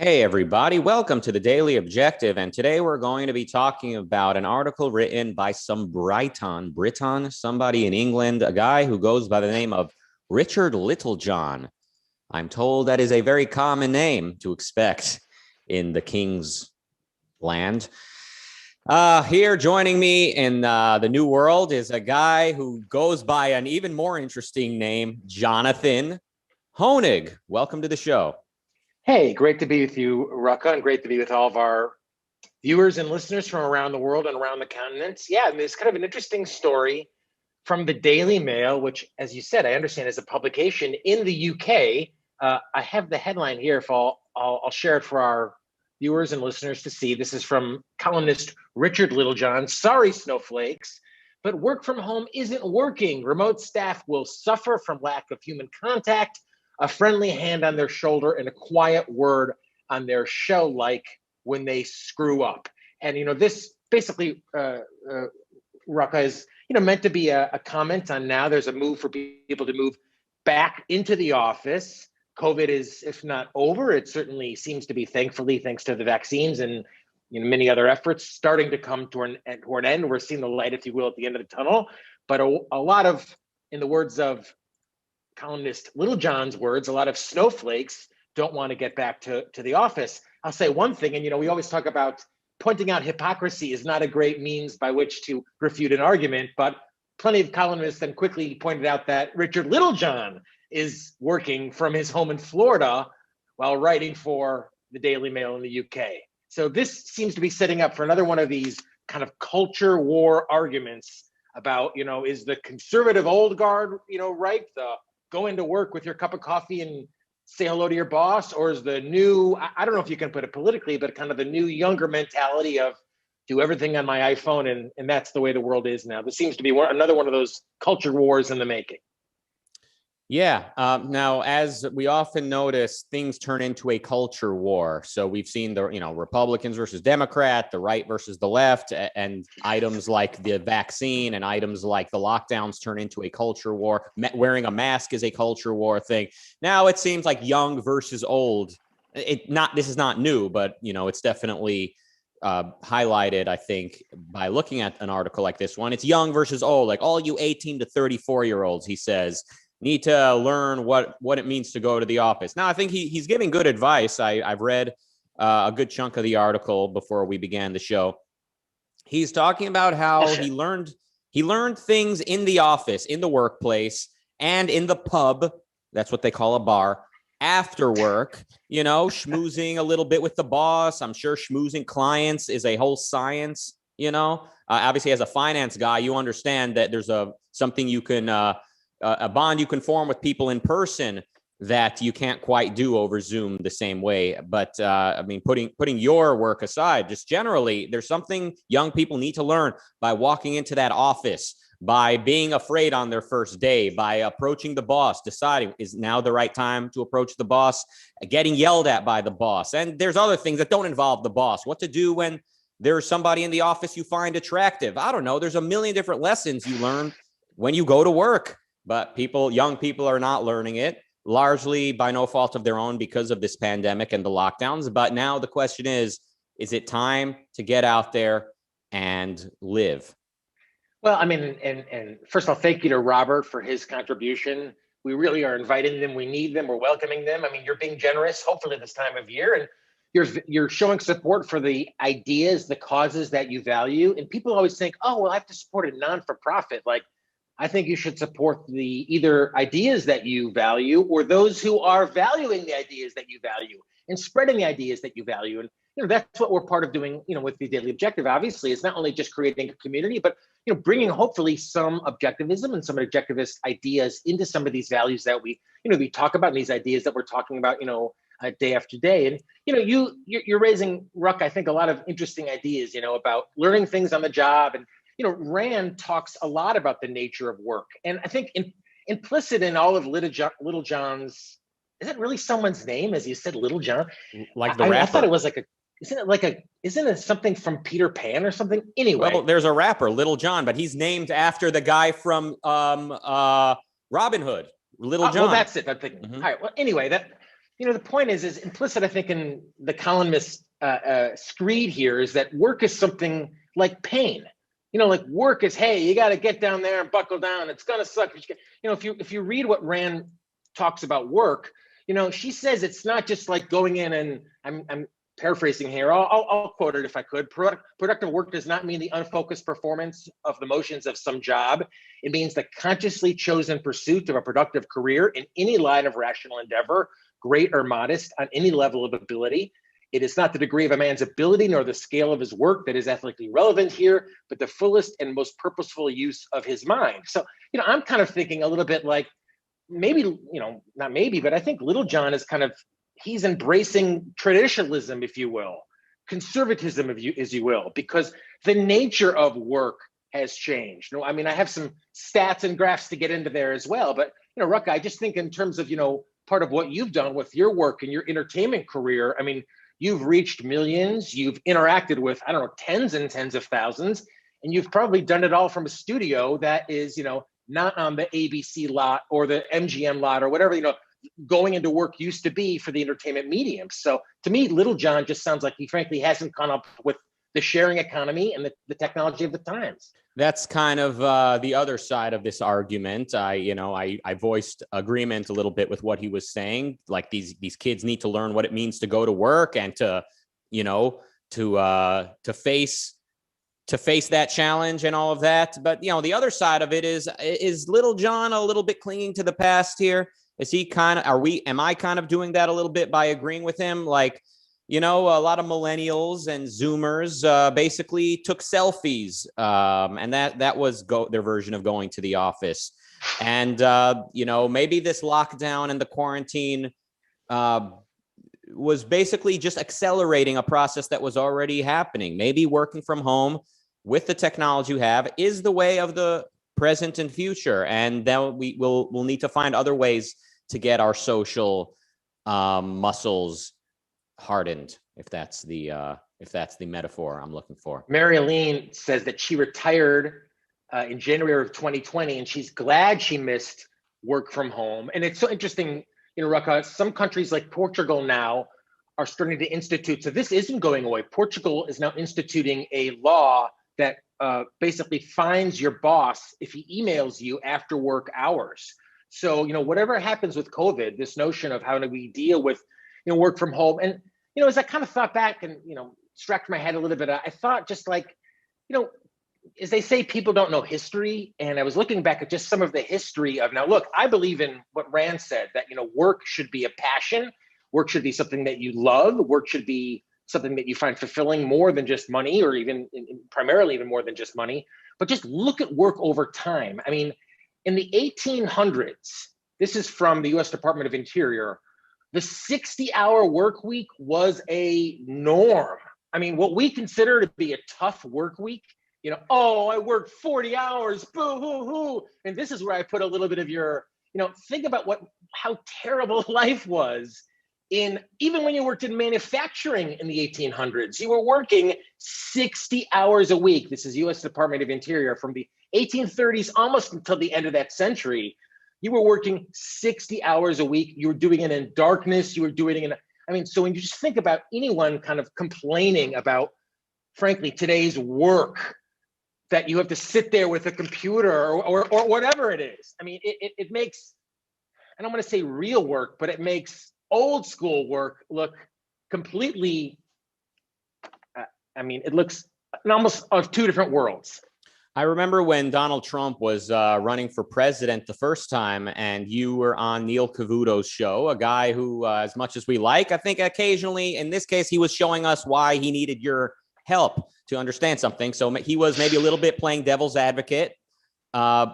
Hey, everybody. Welcome to the Daily Objective. And today we're going to be talking about an article written by some Briton, somebody in England, a guy who goes by the name of Richard Littlejohn. I'm told that is a very common name to expect in the King's land. Here joining me in the New World is a guy who goes by an even more interesting name, Jonathan Hoenig. Welcome to the show. Hey, great to be with you, Rucka, and great to be with all of our viewers and listeners from around the world and around the continents. Yeah, and there's kind of an interesting story from the Daily Mail, which, as you said, I understand is a publication in the UK. I have the headline here. If I'll share it for our viewers and listeners to see. This is from columnist Richard Littlejohn. Sorry, snowflakes, but work from home isn't working. Remote staff will suffer from lack of human contact, a friendly hand on their shoulder, and a quiet word on their shell, like when they screw up. And, this basically, Rucka, is, meant to be a comment on now there's a move for people to move back into the office. COVID is, if not over, it certainly seems to be, thankfully, thanks to the vaccines and many other efforts, starting to come to an end. We're seeing the light, if you will, at the end of the tunnel. But a lot of, in the words of columnist Littlejohn's words, a lot of snowflakes don't want to get back to the office. I'll say one thing, and we always talk about pointing out hypocrisy is not a great means by which to refute an argument, but plenty of columnists then quickly pointed out that Richard Littlejohn is working from his home in Florida while writing for the Daily Mail in the UK. So this seems to be setting up for another one of these kind of culture war arguments about, is the conservative old guard, right? The go into work with your cup of coffee and say hello to your boss, or is the new, I don't know if you can put it politically, but kind of the new younger mentality of do everything on my iPhone, and that's the way the world is now. This seems to be another one of those culture wars in the making. Yeah. Now, as we often notice, things turn into a culture war. So we've seen the, Republicans versus Democrat, the right versus the left, and items like the vaccine and items like the lockdowns turn into a culture war. Wearing a mask is a culture war thing. Now it seems like young versus old. This is not new, but it's definitely highlighted, I think, by looking at an article like this one. It's young versus old, like all you 18 to 34-year-olds, he says, need to learn what it means to go to the office. Now, I think he's giving good advice. I've read a good chunk of the article before we began the show. He's talking about how he learned things in the office, in the workplace, and in the pub. That's what they call a bar. After work, schmoozing a little bit with the boss. I'm sure schmoozing clients is a whole science. Obviously, as a finance guy, you understand that there's something you can a bond you can form with people in person that you can't quite do over Zoom the same way. But putting your work aside, just generally, there's something young people need to learn by walking into that office, by being afraid on their first day, by approaching the boss, deciding is now the right time to approach the boss, getting yelled at by the boss. And there's other things that don't involve the boss. What to do when there's somebody in the office you find attractive. I don't know. There's a million different lessons you learn when you go to work. But young people are not learning it, largely by no fault of their own because of this pandemic and the lockdowns. But now the question is it time to get out there and live? Well, and first of all, thank you to Robert for his contribution. We really are inviting them. We need them. We're welcoming them. You're being generous, hopefully this time of year, and you're showing support for the ideas, the causes that you value. And people always think, oh, well, I have to support a non-for-profit. Like, I think you should support the either ideas that you value or those who are valuing the ideas that you value and spreading the ideas that you value. And that's what we're part of doing, with the Daily Objective. Obviously, it's not only just creating a community, but bringing hopefully some objectivism and some objectivist ideas into some of these values that we talk about, and these ideas that we're talking about, day after day. And you're raising, Ruck, I think, a lot of interesting ideas, about learning things on the job. And Rand talks a lot about the nature of work. And I think implicit in all of Littlejohn's, is it really someone's name, as you said, Littlejohn? Like the rapper. I thought it was isn't it something from Peter Pan or something? Anyway. Well, there's a rapper, Little John, but he's named after the guy from Robin Hood, Little John. Well, that's it. I'm thinking, all right. Well, anyway, The point is implicit, I think, in the columnist screed here is that work is something like pain. Like work is, hey, you got to get down there and buckle down. It's gonna suck. If you read what Rand talks about work, she says it's not just like going in and I'm paraphrasing here. I'll quote it if I could. Productive work does not mean the unfocused performance of the motions of some job. It means the consciously chosen pursuit of a productive career in any line of rational endeavor, great or modest, on any level of ability. It is not the degree of a man's ability nor the scale of his work that is ethically relevant here, but the fullest and most purposeful use of his mind. So, I'm kind of thinking a little bit like maybe, not maybe, but I think Little John is he's embracing traditionalism, if you will, conservatism, as you will, because the nature of work has changed. I have some stats and graphs to get into there as well, but, Rucka, I just think in terms of, part of what you've done with your work and your entertainment career, you've reached millions, you've interacted with, I don't know, tens and tens of thousands, and you've probably done it all from a studio that is, not on the ABC lot or the MGM lot or whatever, going into work used to be for the entertainment medium. So to me, Little John just sounds like he frankly hasn't gone up with the sharing economy and the technology of the times. That's kind of the other side of this argument. I voiced agreement a little bit with what he was saying. Like these kids need to learn what it means to go to work and to face that challenge and all of that. But the other side of it is Little John a little bit clinging to the past here? Is he am I kind of doing that a little bit by agreeing with him? Like, a lot of millennials and Zoomers basically took selfies, and that was their version of going to the office. And, maybe this lockdown and the quarantine was basically just accelerating a process that was already happening. Maybe working from home with the technology you have is the way of the present and future. And then we'll need to find other ways to get our social muscles hardened, if that's the metaphor I'm looking for. Mary Aline says that she retired in January of 2020, and she's glad she missed work from home. And it's so interesting, Rucka, some countries like Portugal now are starting to institute, so this isn't going away. Portugal is now instituting a law that basically fines your boss if he emails you after work hours. So, whatever happens with COVID, this notion of how do we deal with, work from home. And, as I kind of thought back and, scratched my head a little bit, I thought just like, as they say, people don't know history. And I was looking back at just some of the history of, now look, I believe in what Rand said, that, work should be a passion. Work should be something that you love. Work should be something that you find fulfilling more than just money, or even primarily even more than just money. But just look at work over time. In the 1800s, this is from the US Department of Interior, the 60-hour work week was a norm. What we consider to be a tough work week, I worked 40 hours, boo hoo hoo. And this is where I put a little bit of your, think about how terrible life was even when you worked in manufacturing in the 1800s. You were working 60 hours a week. This is US Department of Interior from the 1830s almost until the end of that century. You were working 60 hours a week. You were doing it in darkness. You were doing it in, so when you just think about anyone kind of complaining about, frankly, today's work, that you have to sit there with a computer or whatever it is. It makes, I don't want to say real work, but it makes old school work look completely, it looks almost of two different worlds. I remember when Donald Trump was running for president the first time, and you were on Neil Cavuto's show, a guy who, as much as we like, I think occasionally, in this case, he was showing us why he needed your help to understand something. So he was maybe a little bit playing devil's advocate,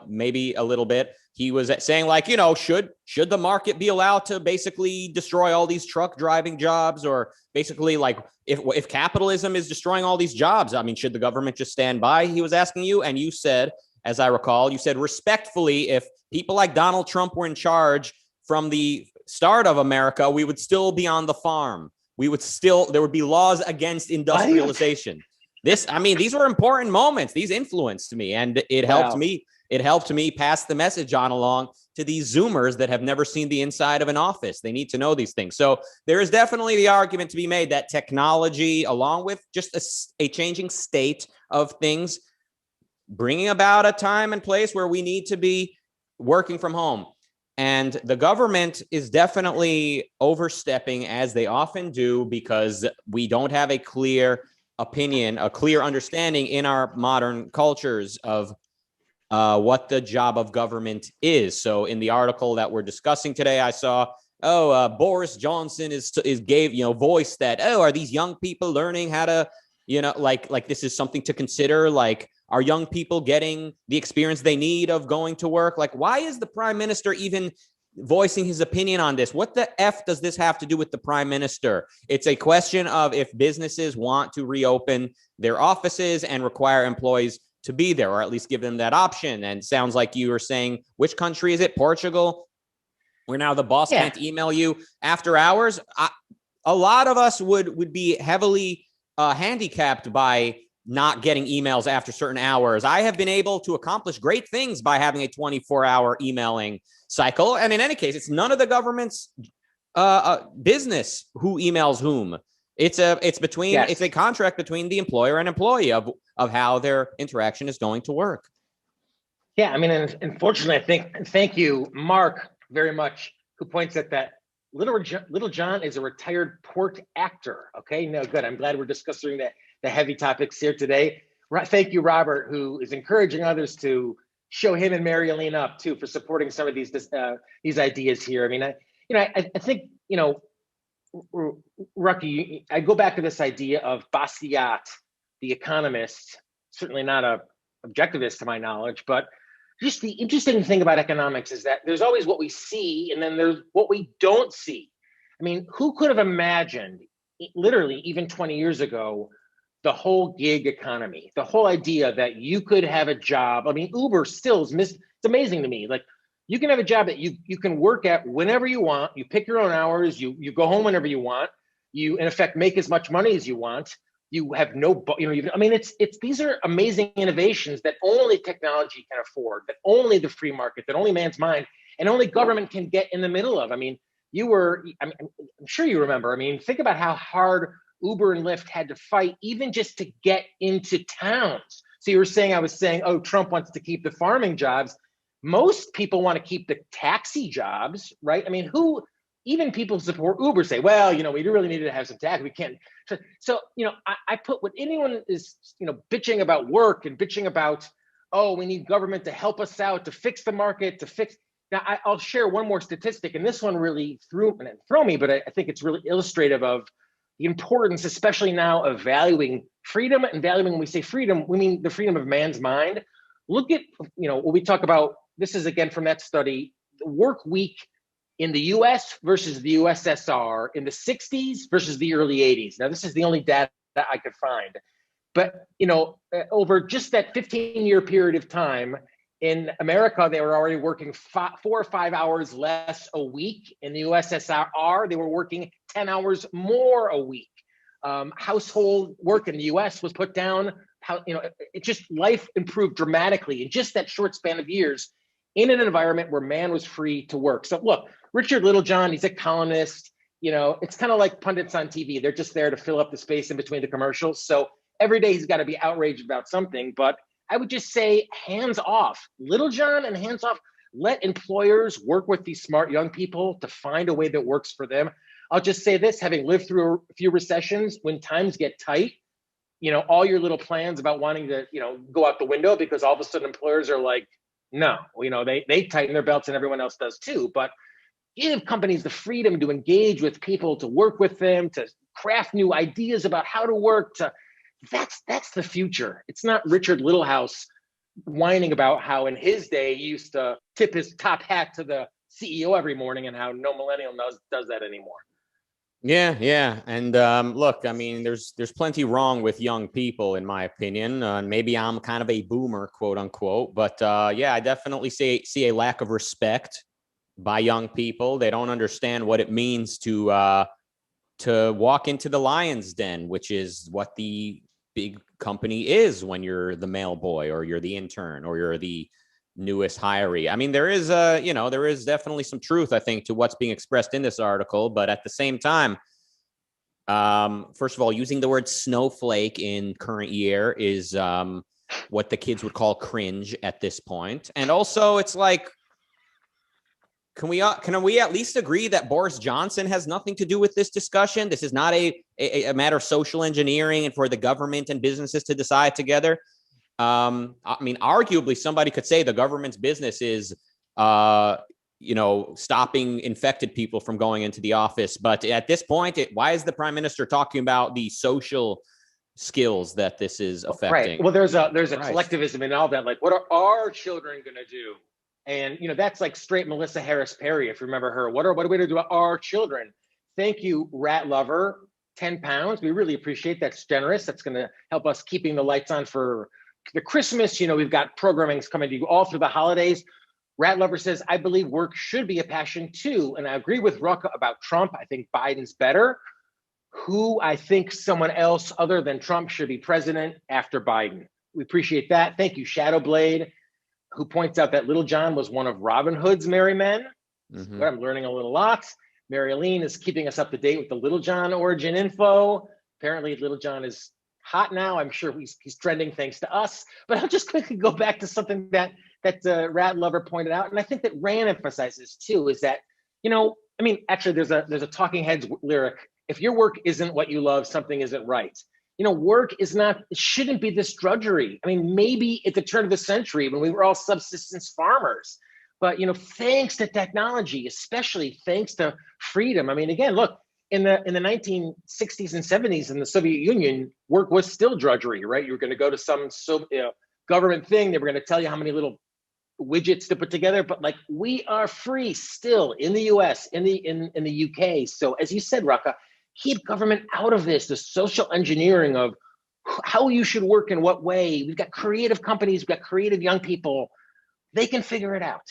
maybe a little bit. He was saying, like, should the market be allowed to basically destroy all these truck driving jobs, or basically, like, if capitalism is destroying all these jobs, should the government just stand by? He was asking you, and you said, as I recall, you said respectfully, if people like Donald Trump were in charge from the start of America, we would still be on the farm. There would be laws against industrialization. These were important moments. These influenced me, and it helped me it helped me pass the message on along to these Zoomers that have never seen the inside of an office. They need to know these things. So there is definitely the argument to be made that technology, along with just a changing state of things, bringing about a time and place where we need to be working from home. And the government is definitely overstepping, as they often do, because we don't have a clear opinion, a clear understanding in our modern cultures of what the job of government is. So in the article that we're discussing today, I saw, Boris Johnson is gave, voice that, are these young people learning how to, like this is something to consider, like, are young people getting the experience they need of going to work? Like, why is the prime minister even voicing his opinion on this? What the F does this have to do with the prime minister? It's a question of if businesses want to reopen their offices and require employees to be there, or at least give them that option. And sounds like you were saying, which country is it? Portugal, where now the boss can't email you after hours. A lot of us would be heavily handicapped by not getting emails after certain hours. I have been able to accomplish great things by having a 24-hour emailing cycle. And in any case, it's none of the government's business who emails whom. It's a contract between the employer and employee of how their interaction is going to work. Yeah, I mean, and unfortunately, thank you, Mark, very much, who points at that. Little John is a retired port actor. Okay, no, good. I'm glad we're discussing the heavy topics here today. Thank you, Robert, who is encouraging others to show him and Mary Elaine up too for supporting some of these ideas here. I mean, I think, Rucka, I go back to this idea of Bastiat, the economist, certainly not a objectivist to my knowledge, but just the interesting thing about economics is that there's always what we see and then there's what we don't see. I mean, who could have imagined, literally even 20 years ago, the whole gig economy, the whole idea that you could have a job. I mean, Uber still is it's amazing to me. Like, you can have a job that you can work at whenever you want. You pick your own hours. You go home whenever you want. You, in effect, make as much money as you want. You have no, I mean, it's these are amazing innovations that only technology can afford, that only the free market, that only man's mind, and only government can get in the middle of. I mean, I'm sure you remember. I mean, think about how hard Uber and Lyft had to fight even just to get into towns. So you were saying, I was saying, oh, Trump wants to keep the farming jobs. Most people want to keep the taxi jobs, right? I mean, even people who support Uber say, well, we really needed to have some tax. We can't. So, I put what anyone is, bitching about work and bitching about, oh, we need government to help us out, to fix the market, to fix. Now, I'll share one more statistic, and this one really threw me, but I think it's really illustrative of the importance, especially now, of valuing freedom and valuing, when we say freedom, we mean the freedom of man's mind. Look at, when we talk about, this is again from that study, the work week in the US versus the USSR in the 60s versus the early 80s. Now, this is the only data that I could find. But, over just that 15-year period of time, in America, they were already working 4 or 5 hours less a week. In the USSR, they were working 10 hours more a week. Household work in the US was put down. It just, life improved dramatically in just that short span of years in an environment where man was free to work. So look, Richard Littlejohn, he's a columnist. It's kind of like pundits on TV. They're just there to fill up the space in between the commercials. So every day he's got to be outraged about something. But I would just say hands off, Littlejohn, and hands off. Let employers work with these smart young people to find a way that works for them. I'll just say this, having lived through a few recessions, when times get tight, all your little plans about wanting to, go out the window, because all of a sudden employers are like, no, they tighten their belts and everyone else does too. But give companies the freedom to engage with people, to work with them, to craft new ideas about how to work. That's the future. It's not Richard Littlehouse whining about how in his day he used to tip his top hat to the CEO every morning and how no millennial does that anymore. Yeah. And look, I mean, there's plenty wrong with young people, in my opinion. Maybe I'm kind of a boomer, quote unquote. But yeah, I definitely see a lack of respect by young people. They don't understand what it means to walk into the lion's den, which is what the big company is when you're the mail boy, or you're the intern, or you're the newest hiree. I mean, there is there is definitely some truth, I think, to what's being expressed in this article, but at the same time, first of all, using the word snowflake in current year is what the kids would call cringe at this point. And also, it's like, can we at least agree that Boris Johnson has nothing to do with this discussion? This is not a matter of social engineering and for the government and businesses to decide together. I mean, arguably, somebody could say the government's business is, stopping infected people from going into the office. But at this point, why is the prime minister talking about the social skills that this is affecting? Right. Well, there's a collectivism in all that. Like, what are our children going to do? And that's like straight Melissa Harris Perry, if you remember her. What are we going to do to our children? Thank you, Rat Lover. 10 pounds. We really appreciate that's generous. That's going to help us keeping the lights on for the Christmas. We've got programmings coming to you all through the holidays. Rat Lover says, I believe work should be a passion too. And I agree with Rucka about Trump. I think Biden's better. Who I think someone else other than Trump should be president after Biden. We appreciate that. Thank you, Shadowblade, who points out that Little John was one of Robin Hood's merry men. Mm-hmm. I'm learning a little lot. Mary Aline is keeping us up to date with the Little John origin info. Apparently, Little John is hot now. I'm sure he's trending thanks to us. But I'll just quickly go back to something that Rat Lover pointed out, and I think that Rand emphasizes too, is that actually there's a Talking Heads lyric. If your work isn't what you love, something isn't right. Work it shouldn't be this drudgery. I mean, maybe at the turn of the century when we were all subsistence farmers, but thanks to technology, especially thanks to freedom. I mean, again, look, in the 1960s and 70s in the Soviet Union, work was still drudgery, right? You were going to go to some government thing. They were going to tell you how many little widgets to put together, but like we are free still in the US, in the UK. So as you said, Rucka, keep government out of this, the social engineering of how you should work in what way. We've got creative companies, we've got creative young people. They can figure it out.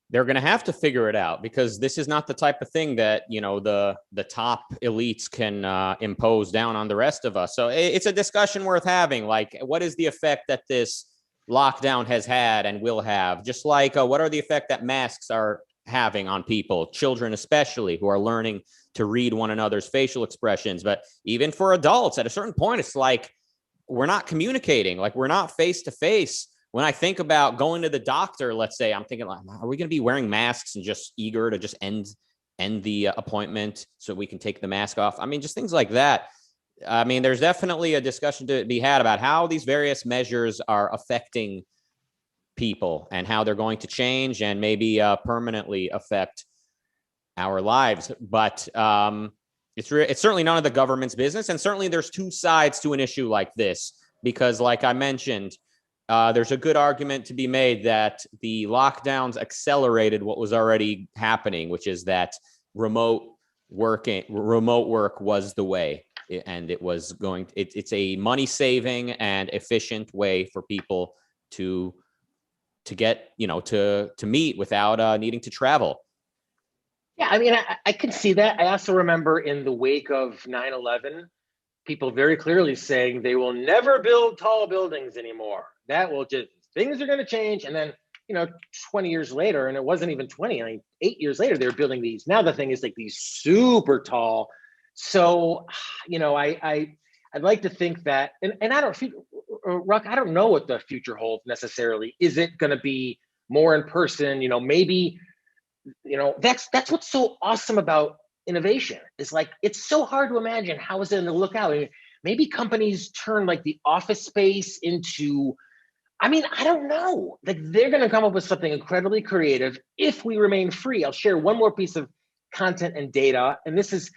They're going to have to figure it out because this is not the type of thing that, the top elites can impose down on the rest of us. So it's a discussion worth having. Like, what is the effect that this lockdown has had and will have? Just like, what are the effect that masks are having on people, children especially, who are learning to read one another's facial expressions? But even for adults, at a certain point, it's like we're not communicating, like we're not face to face. When I think about going to the doctor, let's say, I'm thinking, like, are we going to be wearing masks and just eager to just end the appointment so we can take the mask off? I mean, just things like that. I mean, there's definitely a discussion to be had about how these various measures are affecting people and how they're going to change and maybe permanently affect our lives. But it's certainly none of the government's business. And certainly there's two sides to an issue like this, because like I mentioned, there's a good argument to be made that the lockdowns accelerated what was already happening, which is that remote work was the way. And it's a money saving and efficient way for people to get, to meet without needing to travel. Yeah, I mean, I can see that. I also remember in the wake of 9/11, people very clearly saying they will never build tall buildings anymore. Things are going to change. And then, 20 years later, and it wasn't even 20, 8 years later, they were building these. Now the thing is like these super tall. So, I'd like to think that, and Ruck, I don't know what the future holds necessarily. Is it going to be more in person? Maybe, that's what's so awesome about innovation. Is like, it's so hard to imagine how is it going to look out. I mean, maybe companies turn like the office space into, I don't know. Like they're going to come up with something incredibly creative if we remain free. I'll share one more piece of content and data. And this is,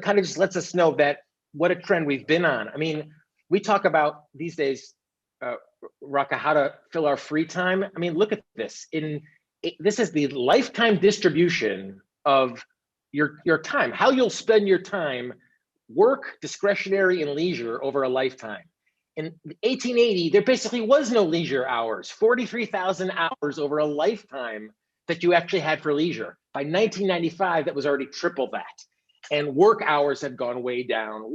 kind of just lets us know that what a trend we've been on. I mean, we talk about these days, Rucka, how to fill our free time. I mean, look at this. This is the lifetime distribution of your time, how you'll spend your time, work, discretionary, and leisure over a lifetime. In 1880, there basically was no leisure hours, 43,000 hours over a lifetime that you actually had for leisure. By 1995, that was already triple that. And work hours had gone way down,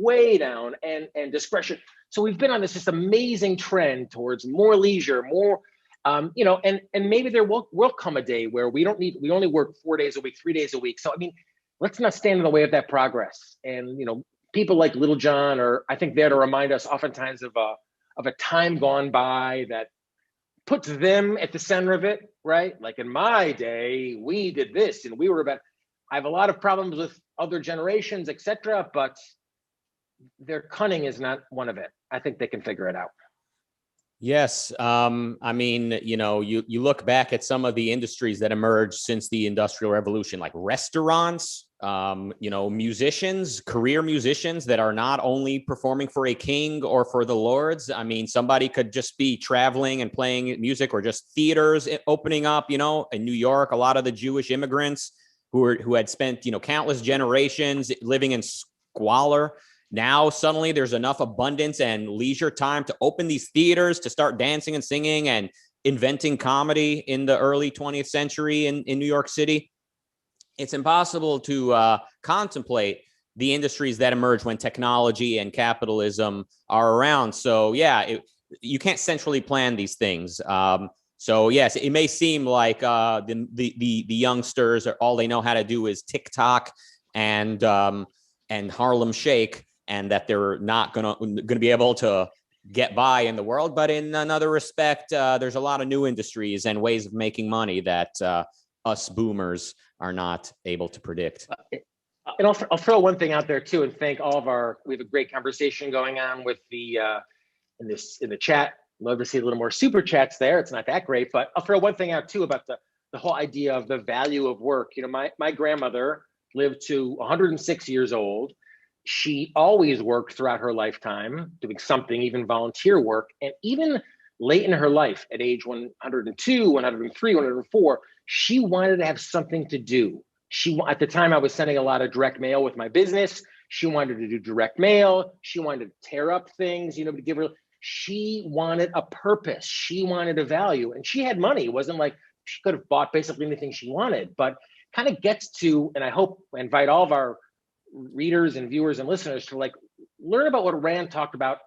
and discretion. So we've been on this just amazing trend towards more leisure, more And maybe there will come a day where we only work 4 days a week, 3 days a week. So I mean, let's not stand in the way of that progress. And people like Little John are, I think, there to remind us oftentimes of a time gone by that puts them at the center of it, right? Like in my day, we did this and we were about. I have a lot of problems with other generations, etc., but their cunning is not one of it. I think they can figure it out. Yes. I mean, you look back at some of the industries that emerged since the Industrial Revolution, like restaurants, musicians, career musicians that are not only performing for a king or for the lords. I mean, somebody could just be traveling and playing music, or just theaters opening up, in New York. A lot of the Jewish immigrants who had spent, countless generations living in squalor. Now, suddenly there's enough abundance and leisure time to open these theaters, to start dancing and singing and inventing comedy in the early 20th century in New York City. It's impossible to contemplate the industries that emerge when technology and capitalism are around. So, yeah, you can't centrally plan these things. So, yes, it may seem like the youngsters, all they know how to do is TikTok and Harlem Shake, and that they're not gonna be able to get by in the world. But in another respect, there's a lot of new industries and ways of making money that us boomers are not able to predict. And I'll throw one thing out there too, and thank all of we have a great conversation going on with the in the chat. Love to see a little more super chats there. It's not that great, but I'll throw one thing out too about the whole idea of the value of work. My grandmother lived to 106 years old. She always worked throughout her lifetime, doing something, even volunteer work. And even late in her life, at age 102, 103, 104, she wanted to have something to do. At the time, I was sending a lot of direct mail with my business. She wanted to do direct mail. She wanted to tear up things, to give her. She wanted a purpose. She wanted a value. And she had money. It wasn't like she could have bought basically anything she wanted, but kind of gets to, and I hope I invite all of our readers and viewers and listeners to learn about what Rand talked about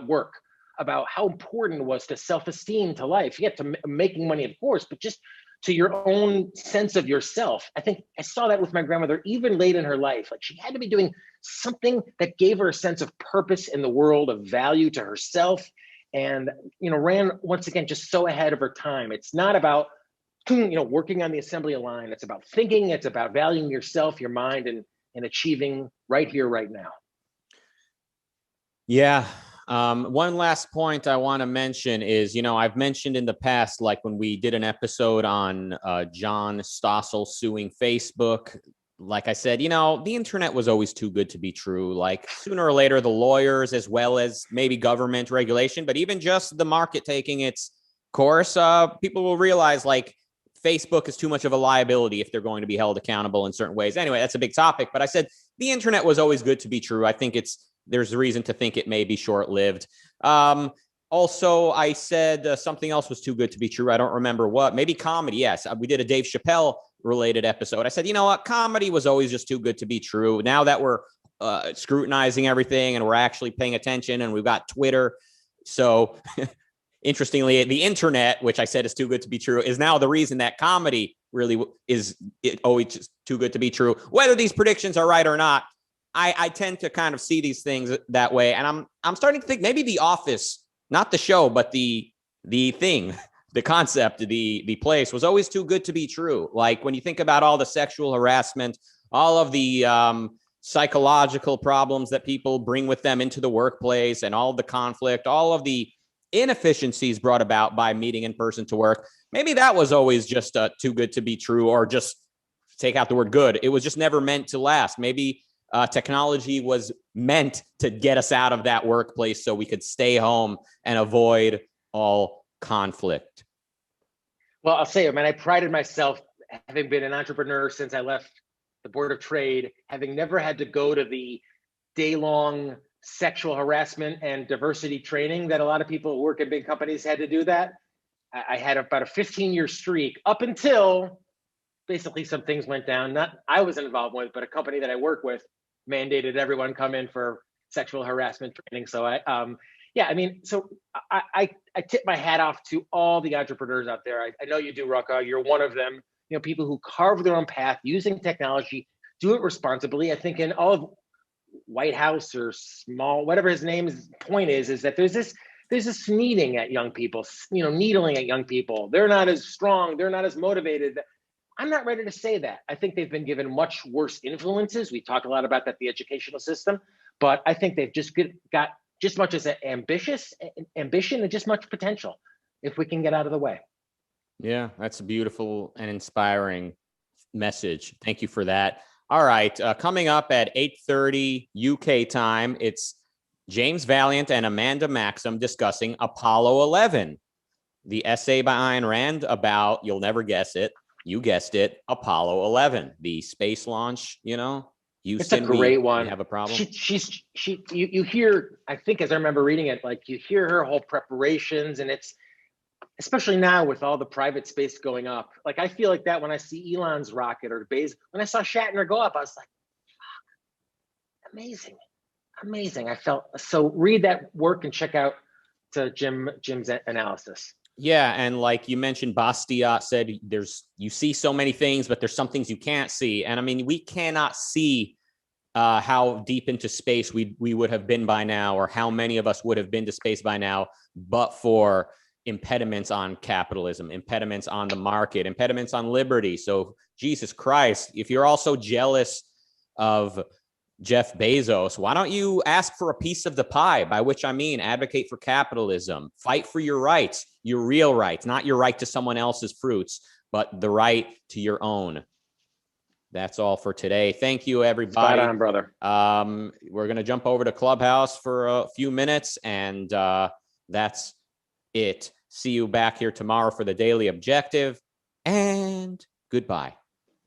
work, about how important it was to self-esteem, to life, yeah, to making money, of course, but just to your own sense of yourself. I think I saw that with my grandmother, even late in her life. Like, she had to be doing something that gave her a sense of purpose in the world, of value to herself. And, Rand, once again, just so ahead of her time. It's not about, working on the assembly line. It's about thinking, it's about valuing yourself, your mind, and achieving right here, right now. Yeah. One last point I want to mention is, I've mentioned in the past, like when we did an episode on John Stossel suing Facebook, like I said, the internet was always too good to be true. Like, sooner or later, the lawyers, as well as maybe government regulation, but even just the market taking its course, people will realize, like, Facebook is too much of a liability if they're going to be held accountable in certain ways. Anyway, that's a big topic, but I said the internet was always good to be true. I think there's a reason to think it may be short-lived. Also, I said something else was too good to be true. I don't remember what. Maybe comedy. Yes, we did a Dave Chappelle related episode. I said, what? Comedy was always just too good to be true. Now that we're scrutinizing everything and we're actually paying attention, and we've got Twitter, so interestingly, the internet, which I said is too good to be true, is now the reason that comedy really is always just too good to be true. Whether these predictions are right or not, I tend to kind of see these things that way. And I'm starting to think maybe The Office, not the show, but the thing, the concept, the place was always too good to be true. Like, when you think about all the sexual harassment, all of the psychological problems that people bring with them into the workplace, and all of the conflict, all of the inefficiencies brought about by meeting in person to work, maybe that was always just too good to be true, or just take out the word good. It was just never meant to last. Maybe technology was meant to get us out of that workplace so we could stay home and avoid all conflict. Well, I'll say, I prided myself, having been an entrepreneur since I left the Board of Trade, having never had to go to the day-long sexual harassment and diversity training that a lot of people who work at big companies had to do that. I had about a 15-year streak up until basically some things went down. Not I was involved with, but a company that I work with mandated everyone come in for sexual harassment training. So Yeah, I mean, so I tip my hat off to all the entrepreneurs out there. I know you do, Rucka. You're one of them. You know, people who carve their own path using technology, do it responsibly. I think in all of White House or small, whatever his name's point is that there's this needing at young people, you know, needling at young people. They're not as strong. They're not as motivated. I'm not ready to say that. I think they've been given much worse influences. We talk a lot about that, the educational system, but I think they've just got just much as ambition and just much potential if we can get out of the way. Yeah, that's a beautiful and inspiring message. Thank you for that. All right, coming up at 8:30 UK time, it's James Valiant and Amanda Maxim discussing Apollo 11, the essay by Ayn Rand about, you'll never guess it, you guessed it, Apollo 11, the space launch, you know, Houston, it's a great we one. have a problem. You hear, I think as I remember reading it, like you hear her whole preparations, and it's, especially now with all the private space going up, like I feel like that when I see Elon's rocket or when I saw Shatner go up, I was like, fuck, amazing. I felt so. Read that work and check out to Jim's analysis. Yeah, and like you mentioned, Bastiat said, you see so many things, but there's some things you can't see. And I mean, we cannot see how deep into space we would have been by now, or how many of us would have been to space by now, but for impediments on capitalism, impediments on the market, impediments on liberty. So Jesus Christ, if you're also jealous of Jeff Bezos, why don't you ask for a piece of the pie? By which I mean advocate for capitalism, fight for your rights, your real rights, not your right to someone else's fruits, but the right to your own. That's all for today. Thank you, everybody. Spot on, brother. We're going to jump over to Clubhouse for a few minutes, and that's it. See you back here tomorrow for the Daily Objective, and goodbye.